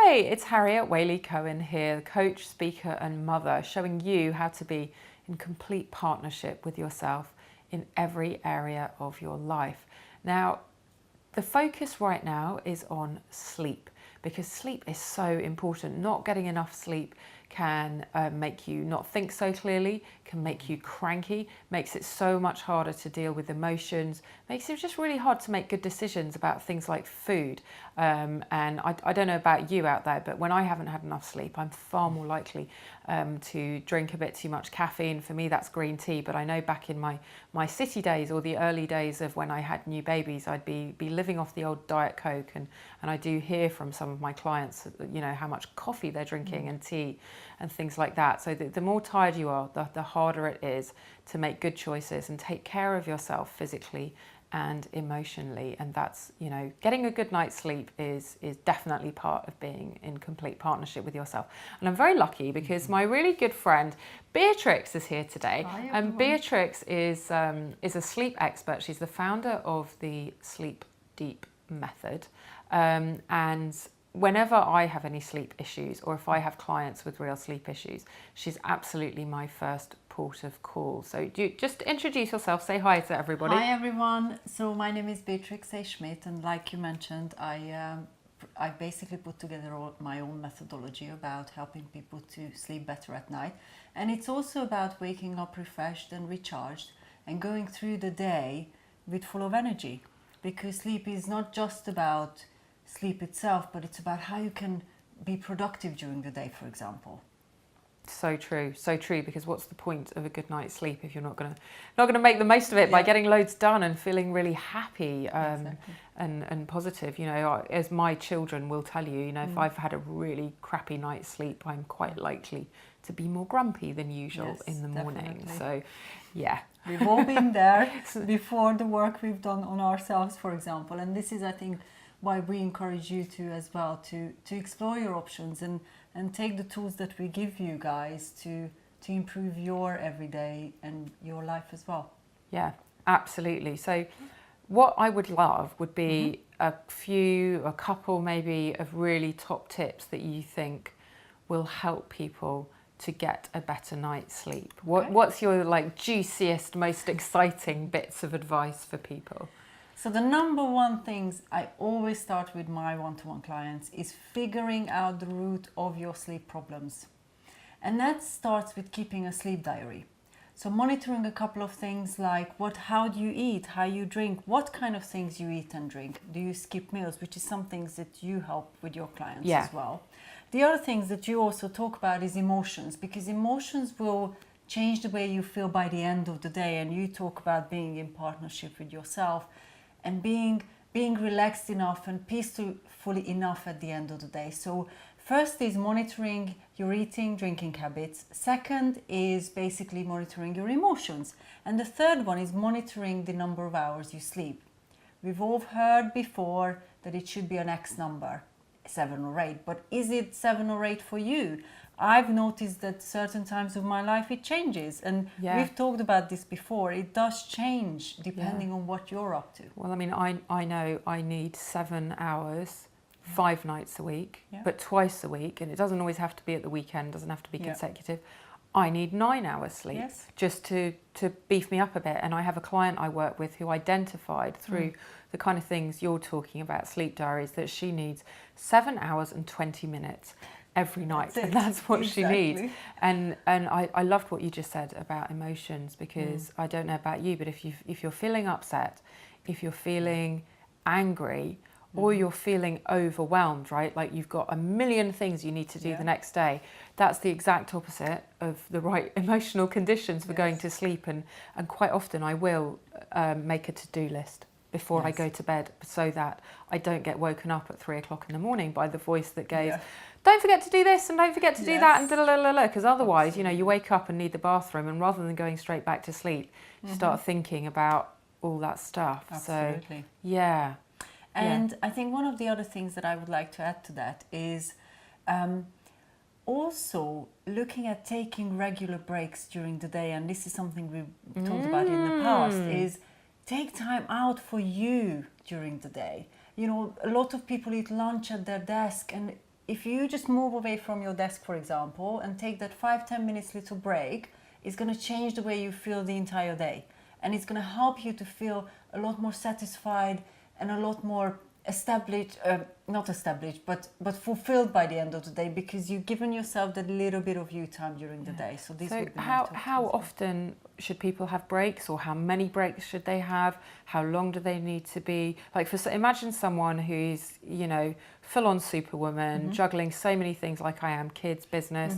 Hi, it's Harriet Waley-Cohen here, coach, speaker and mother, showing you how to be in complete partnership with yourself in every area of your life. Now, the focus right now is on sleep, because sleep is so important. Not getting enough sleep can make you not think so clearly, can make you cranky, makes it so much harder to deal with emotions, makes it just really hard to make good decisions about things like food. And I don't know about you out there, but when I haven't had enough sleep, I'm far more likely to drink a bit too much caffeine. For me, that's green tea, but I know back in my city days or the early days of when I had new babies, I'd be living off the old Diet Coke, and I do hear from some of my clients, you know, how much coffee they're drinking and tea and things like that. So the more tired you are, the harder it is to make good choices and take care of yourself physically and emotionally. And that's, you know, getting a good night's sleep is definitely part of being in complete partnership with yourself. And I'm very lucky because my really good friend Beatrix is here today. Hi, And Beatrix is a sleep expert. She's the founder of the Sleep Deep method. And whenever I have any sleep issues, or if I have clients with real sleep issues, she's absolutely my first port of call. So do you just introduce yourself, say hi to everybody. Hi everyone. So my name is Beatrix A Schmidt, and like you mentioned, I basically put together my own methodology about helping people to sleep better at night. And it's also about waking up refreshed and recharged and going through the day with full of energy, because sleep is not just about sleep itself, but it's about how you can be productive during the day, for example. So true, because what's the point of a good night's sleep if you're not gonna make the most of it by getting loads done and feeling really happy and positive. You know, as my children will tell you, you know, if I've had a really crappy night's sleep, I'm quite likely to be more grumpy than usual in the morning. Definitely. So yeah, we've all been there before, the work we've done on ourselves, for example. And this is, I think, why we encourage you to as well to explore your options and take the tools that we give you guys to improve your everyday and your life as well. Yeah, absolutely. So what I would love would be a couple maybe of really top tips that you think will help people to get a better night's sleep. What's your like juiciest, most exciting bits of advice for people? So the number one things I always start with my one-to-one clients is figuring out the root of your sleep problems. And that starts with keeping a sleep diary. So monitoring a couple of things like how do you eat, how you drink, what kind of things you eat and drink. Do you skip meals, which is some things that you help with your clients as well. The other things that you also talk about is emotions, because emotions will change the way you feel by the end of the day. And you talk about being in partnership with yourself and being relaxed enough and peacefully enough at the end of the day. So first is monitoring your eating, drinking habits. Second is basically monitoring your emotions. And the third one is monitoring the number of hours you sleep. We've all heard before that it should be an X number, 7 or 8, but is it 7 or 8 for you? I've noticed that certain times of my life it changes, and we've talked about this before. It does change depending on what you're up to. Well, I mean, I know I need 7 hours 5 nights a week, but twice a week, and it doesn't always have to be at the weekend, doesn't have to be consecutive. I need 9 hours sleep just to beef me up a bit. And I have a client I work with who identified through the kind of things you're talking about, sleep diaries, that she needs 7 hours and 20 minutes every night, and that's what she needs. And I loved what you just said about emotions, because I don't know about you, but if you're feeling upset, if you're feeling angry, or you're feeling overwhelmed, right? Like you've got a million things you need to do the next day. That's the exact opposite of the right emotional conditions for going to sleep. And quite often I will make a to-do list before I go to bed, so that I don't get woken up at 3 o'clock in the morning by the voice that goes, don't forget to do this and don't forget to do that and because otherwise, you know, you wake up and need the bathroom, and rather than going straight back to sleep, you start thinking about all that stuff. Absolutely. So, And I think one of the other things that I would like to add to that is also looking at taking regular breaks during the day. And this is something we've talked about in the past, is take time out for you during the day. You know, a lot of people eat lunch at their desk, and if you just move away from your desk, for example, and take that 5-10 minutes little break, it's going to change the way you feel the entire day. And it's going to help you to feel a lot more satisfied and a lot more established, not established, but fulfilled by the end of the day, because you've given yourself that little bit of you time during the day. So this would be how often should people have breaks, or how many breaks should they have? How long do they need to be? Like, imagine someone who's, you know, full-on superwoman, juggling so many things like I am, kids, business,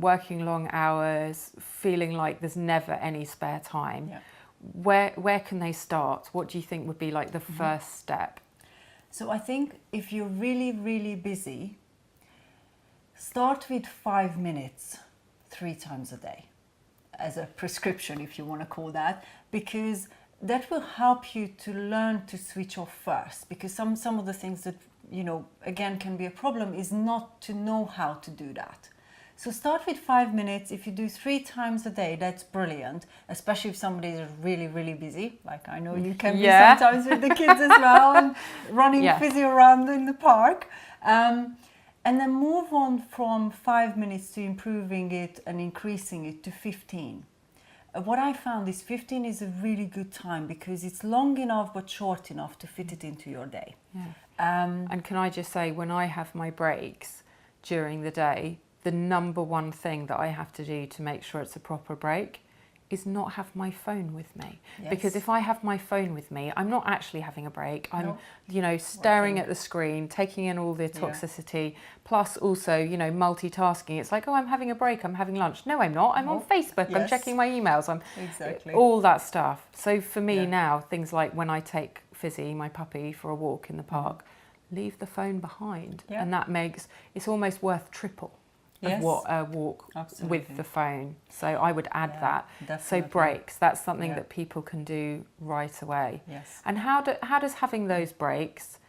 working long hours, feeling like there's never any spare time. Yeah. Where can they start? What do you think would be like the first step? So I think if you're really, really busy, start with 5 minutes 3 times a day as a prescription, if you want to call that, because that will help you to learn to switch off first. Because some of the things that, you know, again, can be a problem is not to know how to do that. So start with 5 minutes. If you do 3 times a day, that's brilliant, especially if somebody is really, really busy. Like I know you can be sometimes with the kids as well, and running busy around in the park. And then move on from 5 minutes to improving it and increasing it to 15. What I found is 15 is a really good time, because it's long enough but short enough to fit it into your day. And can I just say, when I have my breaks during the day, the number one thing that I have to do to make sure it's a proper break is not have my phone with me. Because if I have my phone with me, I'm not actually having a break. I'm, you know, staring at the screen, taking in all the toxicity, plus also, you know, multitasking. It's like, oh, I'm having a break, I'm having lunch. No, I'm not. I'm on Facebook, I'm checking my emails, I'm all that stuff. So for me now, things like when I take Fizzy, my puppy, for a walk in the park, leave the phone behind. And that makes, it's almost worth triple of what a walk with the phone. So I would add that. Definitely. So breaks, that's something that people can do right away. And how does having those breaks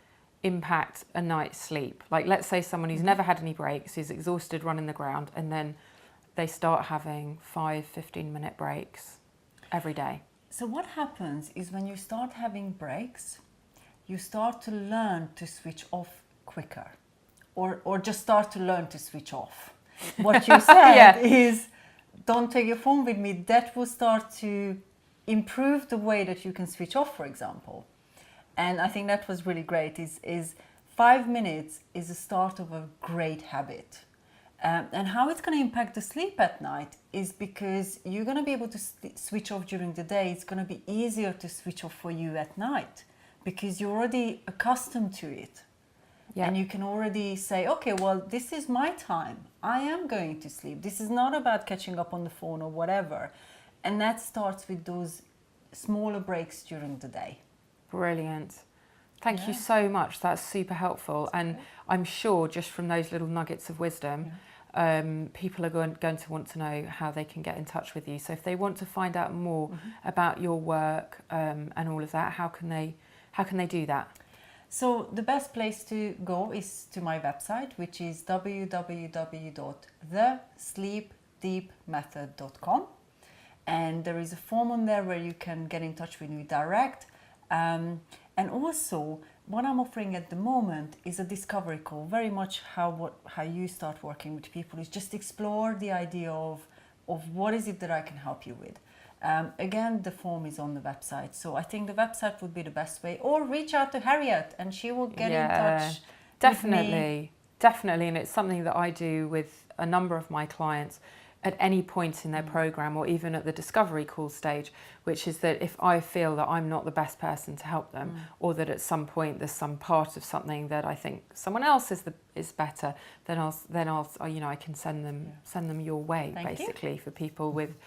impact a night's sleep? Like, let's say someone who's never had any breaks, who's exhausted running the ground, and then they start having 5-15-minute breaks every day. So what happens is, when you start having breaks, you start to learn to switch off quicker, or just start to learn to switch off. What you said is, don't take your phone with me. That will start to improve the way that you can switch off, for example. And I think that was really great. Is 5 minutes is the start of a great habit. And how it's going to impact the sleep at night is because you're going to be able to switch off during the day. It's going to be easier to switch off for you at night, because you're already accustomed to it. And you can already say, okay, well, this is my time. I am going to sleep. This is not about catching up on the phone or whatever. And that starts with those smaller breaks during the day. Brilliant. Thank you so much. That's super helpful. And I'm sure just from those little nuggets of wisdom, people are going to want to know how they can get in touch with you. So if they want to find out more about your work and all of that, how can they do that? So the best place to go is to my website, which is www.thesleepdeepmethod.com. And there is a form on there where you can get in touch with me direct. And also, what I'm offering at the moment is a discovery call. Very much how you start working with people is just explore the idea of what is it that I can help you with. Again, the form is on the website. So I think the website would be the best way. Or reach out to Harriet and she will get in touch with me. Definitely. And it's something that I do with a number of my clients at any point in their program, or even at the discovery call stage, which is that if I feel that I'm not the best person to help them, or that at some point there's some part of something that I think someone else is better, then I'll you know, I can send them your way. Thank basically you. For people with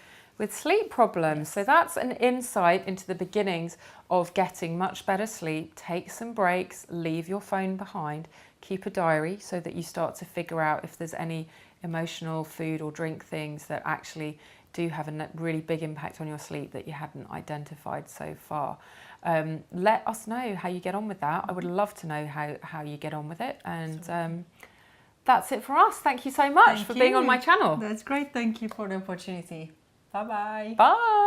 sleep problems. So that's an insight into the beginnings of getting much better sleep. Take some breaks, leave your phone behind, keep a diary so that you start to figure out if there's any emotional food or drink things that actually do have a really big impact on your sleep that you hadn't identified so far. Let us know how you get on with that. I would love to know how you get on with it. And that's it for us. Thank you so much for being on my channel. That's great. Thank you for the opportunity. Bye-bye. Bye.